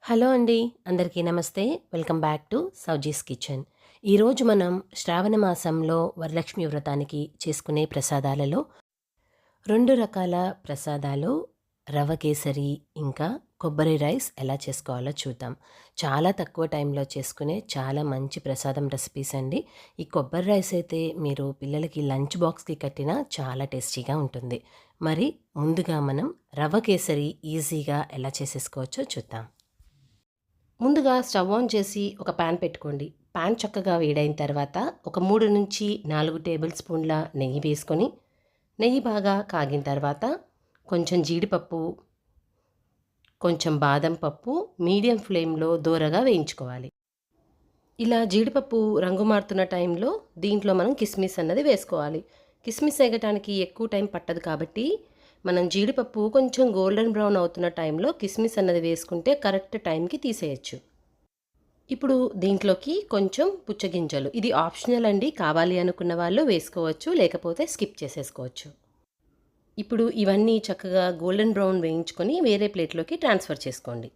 Hello అండి. అందరికీ నమస్తే. Welcome back to Sowji's kitchen. ఈరోజు మనం శ్రావణ మాసంలో వరలక్ష్మి వ్రతానికి చేసుకునే ప్రసాదాలలో 2 రకాల ప్రసాదాలు రవ్వ కేసరి, ఇంకా కొబ్బరి రైస్ ఎలా చేసుకోవాలో చూద్దాం. చాలా తక్కువ టైంలో చేసుకునే చాలా మంచి ప్రసాదం రెసిపీస్ అండి. ఈ కొబ్బరి రైస్ అయితే మీరు పిల్లలకి లంచ్ బాక్స్‌కి కట్టినా చాలా టేస్టీగా ఉంటుంది. మరి ముందుగా మనం రవ్వ కేసరి ఈజీగా ఎలా చేసేసుకోవచ్చో చూద్దాం. ముందుగా స్టవ్ ఆన్ చేసి ఒక పాన్ పెట్టుకోండి. పాన్ చక్కగా వేడైన తర్వాత ఒక 3-4 టేబుల్ స్పూన్ల నెయ్యి వేసుకొని, నెయ్యి బాగా కాగిన తర్వాత కొంచెం జీడిపప్పు, కొంచెం బాదం పప్పు మీడియం ఫ్లేమ్‌లో దోరగా వేయించుకోవాలి. ఇలా జీడిపప్పు రంగు మారుతున్న టైంలో దీంట్లో మనం కిస్మిస్ అన్నది వేసుకోవాలి. కిస్మిస్ ఎగటానికి ఎక్కువ టైం పట్టదు కాబట్టి మనం జీడిపప్పు కొంచెం గోల్డెన్ బ్రౌన్ అవుతున్న టైంలో కిస్మిస్ అన్నది వేసుకుంటే కరెక్ట్ టైంకి తీసేయచ్చు. ఇప్పుడు దీంట్లోకి కొంచెం పుచ్చగింజలు, ఇది ఆప్షనల్ అండి, కావాలి అనుకున్న వాళ్ళు వేసుకోవచ్చు, లేకపోతే స్కిప్ చేసేసుకోవచ్చు. ఇప్పుడు ఇవన్నీ చక్కగా గోల్డెన్ బ్రౌన్ వేయించుకొని వేరే ప్లేట్లోకి ట్రాన్స్ఫర్ చేసుకోండి.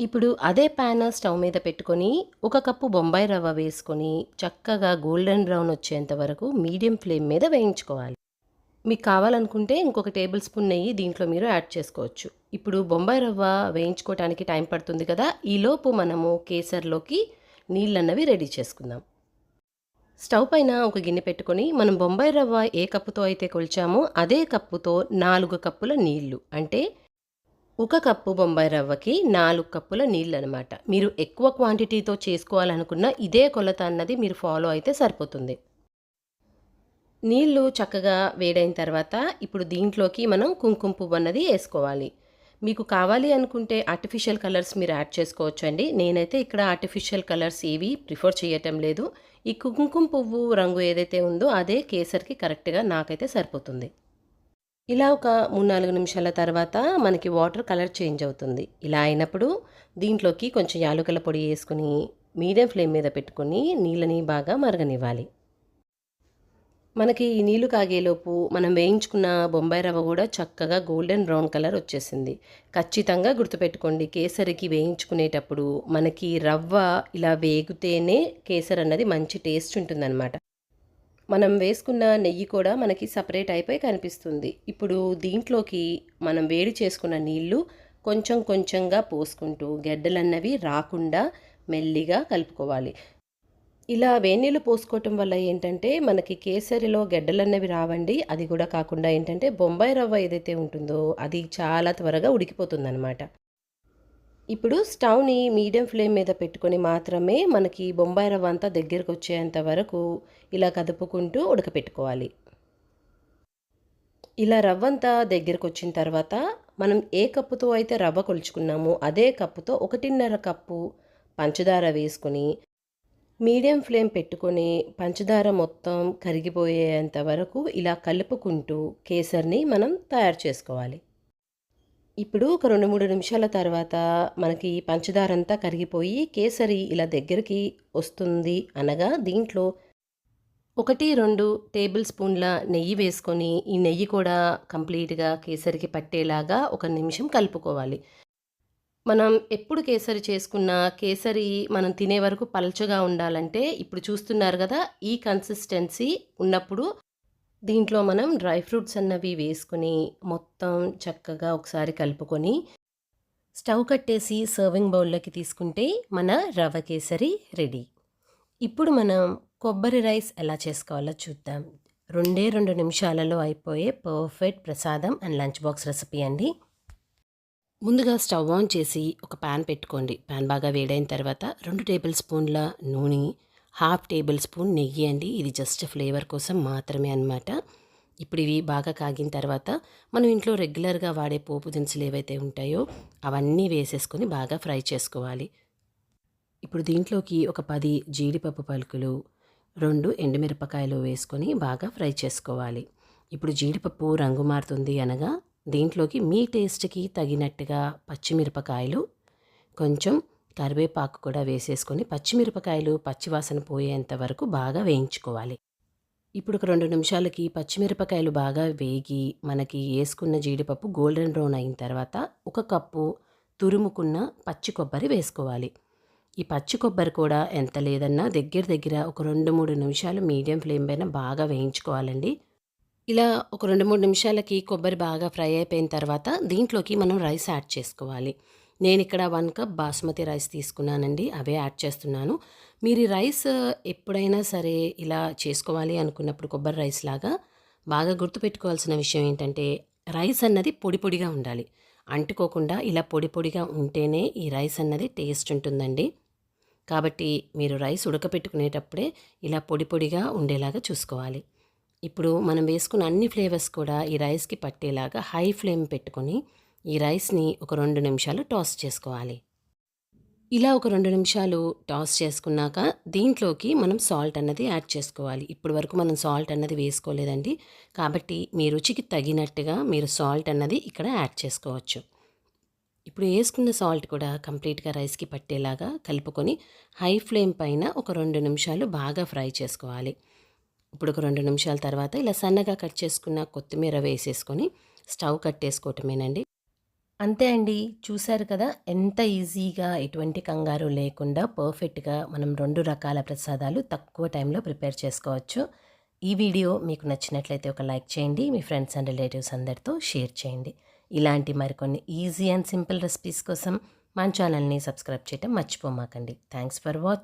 ఇప్పుడు అదే ప్యాన్ స్టవ్ మీద పెట్టుకొని 1 కప్పు బొంబాయి రవ్వ వేసుకొని చక్కగా గోల్డెన్ బ్రౌన్ వచ్చేంత వరకు మీడియం ఫ్లేమ్ మీద వేయించుకోవాలి. మీకు కావాలనుకుంటే ఇంకొక టేబుల్ స్పూన్ నెయ్యి దీంట్లో మీరు యాడ్ చేసుకోవచ్చు. ఇప్పుడు బొంబాయి రవ్వ వేయించుకోవటానికి టైం పడుతుంది కదా, ఈలోపు మనము కేసర్లోకి నీళ్ళన్నవి రెడీ చేసుకుందాం. స్టవ్ పైన ఒక గిన్నె పెట్టుకొని మనం బొంబాయి రవ్వ ఏ కప్పుతో అయితే కొలిచామో అదే కప్పుతో 4 కప్పుల నీళ్లు, అంటే 1 కప్పు బొంబాయి రవ్వకి 4 కప్పుల నీళ్ళు అనమాట. మీరు ఎక్కువ క్వాంటిటీతో చేసుకోవాలనుకున్న ఇదే కొలత అన్నది మీరు ఫాలో అయితే సరిపోతుంది. నీళ్ళు చక్కగా వేడైన తర్వాత ఇప్పుడు దీంట్లోకి మనం కుంకుమ పువ్వు అన్నది వేసుకోవాలి. మీకు కావాలి అనుకుంటే ఆర్టిఫిషియల్ కలర్స్ మీరు యాడ్ చేసుకోవచ్చండి. నేనైతే ఇక్కడ ఆర్టిఫిషియల్ కలర్స్ ఏవి ప్రిఫర్ చేయటం లేదు. ఈ కుంకుమ పువ్వు రంగు ఏదైతే ఉందో అదే కేసరికి కరెక్ట్గా నాకైతే సరిపోతుంది. ఇలా ఒక 3-4 నిమిషాల తర్వాత మనకి వాటర్ కలర్ చేంజ్ అవుతుంది. ఇలా అయినప్పుడు దీంట్లోకి కొంచెం యాలకుల పొడి వేసుకుని మీడియం ఫ్లేమ్ మీద పెట్టుకొని నీళ్ళని బాగా మరగనివ్వాలి. మనకి ఈ నీళ్లు కాగేలోపు మనం వేయించుకున్న బొంబాయి రవ్వ కూడా చక్కగా గోల్డెన్ బ్రౌన్ కలర్ వచ్చేసింది. ఖచ్చితంగా గుర్తుపెట్టుకోండి, కేసరికి వేయించుకునేటప్పుడు మనకి రవ్వ ఇలా వేగితేనే కేసరి అన్నది మంచి టేస్ట్ ఉంటుందన్నమాట. మనం వేసుకున్న నెయ్యి కూడా మనకి సపరేట్ అయిపోయి కనిపిస్తుంది. ఇప్పుడు దీంట్లోకి మనం వేడి చేసుకున్న నీళ్లు కొంచెం కొంచెంగా పోసుకుంటూ గెడ్డలన్నవి రాకుండా మెల్లిగా కలుపుకోవాలి. ఇలా వేడినీళ్ళు పోసుకోవటం వల్ల ఏంటంటే మనకి కేసరిలో గెడ్డలన్నవి రావండి. అది కూడా కాకుండా ఏంటంటే బొంబాయి రవ్వ ఏదైతే ఉంటుందో అది చాలా త్వరగా ఉడికిపోతుందనమాట. ఇప్పుడు స్టవ్ని మీడియం ఫ్లేమ్ మీద పెట్టుకొని మాత్రమే మనకి బొంబాయి రవ్వ అంతా దగ్గరకు వచ్చేంత వరకు ఇలా కదుపుకుంటూ ఉడకపెట్టుకోవాలి. ఇలా రవ్వంతా దగ్గరకు వచ్చిన తర్వాత మనం ఏ కప్పుతో అయితే రవ్వ కొలుచుకున్నామో అదే కప్పుతో 1.5 కప్పు పంచదార వేసుకొని మీడియం ఫ్లేమ్ పెట్టుకొని పంచదార మొత్తం కరిగిపోయేంత వరకు ఇలా కలుపుకుంటూ కేసరిని మనం తయారు చేసుకోవాలి. ఇప్పుడు ఒక 2-3 నిమిషాల తర్వాత మనకి పంచదార అంతా కరిగిపోయి కేసరి ఇలా దగ్గరికి వస్తుంది అనగా దీంట్లో 1-2 టేబుల్ స్పూన్ల నెయ్యి వేసుకొని ఈ నెయ్యి కూడా కంప్లీట్గా కేసరికి పట్టేలాగా 1 నిమిషం కలుపుకోవాలి. మనం ఎప్పుడు కేసరి చేసుకున్నా కేసరి మనం తినే వరకు పలచగా ఉండాలంటే ఇప్పుడు చూస్తున్నారు కదా, ఈ కన్సిస్టెన్సీ ఉన్నప్పుడు దీంట్లో మనం డ్రై ఫ్రూట్స్ అన్నవి వేసుకొని మొత్తం చక్కగా ఒకసారి కలుపుకొని స్టవ్ కట్టేసి సర్వింగ్ బౌల్లోకి తీసుకుంటే మన రవ్వ కేసరి రెడీ. ఇప్పుడు మనం కొబ్బరి రైస్ ఎలా చేసుకోవాలో చూద్దాం. 2 నిమిషాలలో అయిపోయే పర్ఫెక్ట్ ప్రసాదం అండ్ లంచ్ బాక్స్ రెసిపీ అండి. ముందుగా స్టవ్ ఆన్ చేసి ఒక ప్యాన్ పెట్టుకోండి. ప్యాన్ బాగా వేడైన తర్వాత 2 టేబుల్ స్పూన్ల నూనె, 1/2 టేబుల్ స్పూన్ నెయ్యి అండి, ఇది జస్ట్ ఫ్లేవర్ కోసం మాత్రమే అన్నమాట. ఇప్పుడు ఇవి బాగా కాగిన తర్వాత మనం ఇంట్లో రెగ్యులర్గా వాడే పోపు దినుసులు ఏవైతే ఉంటాయో అవన్నీ వేసేసుకొని బాగా ఫ్రై చేసుకోవాలి. ఇప్పుడు దీంట్లోకి ఒక 10 జీడిపప్పు పలుకులు, 2 ఎండుమిరపకాయలు వేసుకొని బాగా ఫ్రై చేసుకోవాలి. ఇప్పుడు జీడిపప్పు రంగు మారుతుంది అనగా దీంట్లోకి మీ టేస్ట్కి తగినట్టుగా పచ్చిమిరపకాయలు, కొంచెం కరివేపాకు కూడా వేసేసుకొని పచ్చిమిరపకాయలు పచ్చివాసన పోయేంత వరకు బాగా వేయించుకోవాలి. ఇప్పుడు ఒక 2 నిమిషాలకి పచ్చిమిరపకాయలు బాగా వేగి మనకి వేసుకున్న జీడిపప్పు గోల్డెన్ బ్రౌన్ అయిన తర్వాత 1 కప్పు తురుముకున్న పచ్చి కొబ్బరి వేసుకోవాలి. ఈ పచ్చి కొబ్బరి కూడా ఎంత లేదన్నా దగ్గర ఒక 2-3 నిమిషాలు మీడియం ఫ్లేమ్ పైన బాగా వేయించుకోవాలండి. ఇలా ఒక 2-3 నిమిషాలకి కొబ్బరి బాగా ఫ్రై అయిపోయిన తర్వాత దీంట్లోకి మనం రైస్ యాడ్ చేసుకోవాలి. నేనిక్కడ 1 కప్ బాస్మతి రైస్ తీసుకున్నానండి. అవే యాడ్ చేస్తున్నాను. మీరు ఈ రైస్ ఎప్పుడైనా సరే ఇలా చేసుకోవాలి అనుకున్నప్పుడు కొబ్బరి రైస్ లాగా బాగా గుర్తుపెట్టుకోవాల్సిన విషయం ఏంటంటే రైస్ అన్నది పొడి పొడిగా ఉండాలి. అంటుకోకుండా ఇలా పొడి పొడిగా ఉంటేనే ఈ రైస్ అన్నది టేస్ట్ ఉంటుందండి. కాబట్టి మీరు రైస్ ఉడకపెట్టుకునేటప్పుడే ఇలా పొడి పొడిగా ఉండేలాగా చూసుకోవాలి. ఇప్పుడు మనం వేసుకున్న అన్ని ఫ్లేవర్స్ కూడా ఈ రైస్కి పట్టేలాగా హై ఫ్లేమ్ పెట్టుకొని ఈ రైస్ని ఒక 2 నిమిషాలు టాస్ చేసుకోవాలి. ఇలా ఒక 2 నిమిషాలు టాస్ చేసుకున్నాక దీంట్లోకి మనం సాల్ట్ అన్నది యాడ్ చేసుకోవాలి. ఇప్పటి వరకు మనం సాల్ట్ అన్నది వేసుకోలేదండి. కాబట్టి మీ రుచికి తగినట్టుగా మీరు సాల్ట్ అన్నది ఇక్కడ యాడ్ చేసుకోవచ్చు. ఇప్పుడు వేసుకున్న సాల్ట్ కూడా కంప్లీట్గా రైస్కి పట్టేలాగా కలుపుకొని హై ఫ్లేమ్ పైన ఒక 2 నిమిషాలు బాగా ఫ్రై చేసుకోవాలి. ఇప్పుడు ఒక 2 నిమిషాల తర్వాత ఇలా సన్నగా కట్ చేసుకున్న కొత్తిమీర వేసేసుకొని స్టవ్ కట్టేసుకోవటమేనండి. అంతే అండి. చూశారు కదా ఎంత ఈజీగా ఎటువంటి కంగారు లేకుండా పర్ఫెక్ట్‌గా మనం 2 రకాల ప్రసాదాలు తక్కువ టైంలో ప్రిపేర్ చేసుకోవచ్చు. ఈ వీడియో మీకు నచ్చినట్లయితే ఒక లైక్ చేయండి. మీ ఫ్రెండ్స్ అండ్ రిలేటివ్స్ అందరితో షేర్ చేయండి. ఇలాంటి మరికొన్ని ఈజీ అండ్ సింపుల్ రెసిపీస్ కోసం మన ఛానల్ని సబ్స్క్రైబ్ చేయటం మర్చిపోమాకండి. Thanks for watching.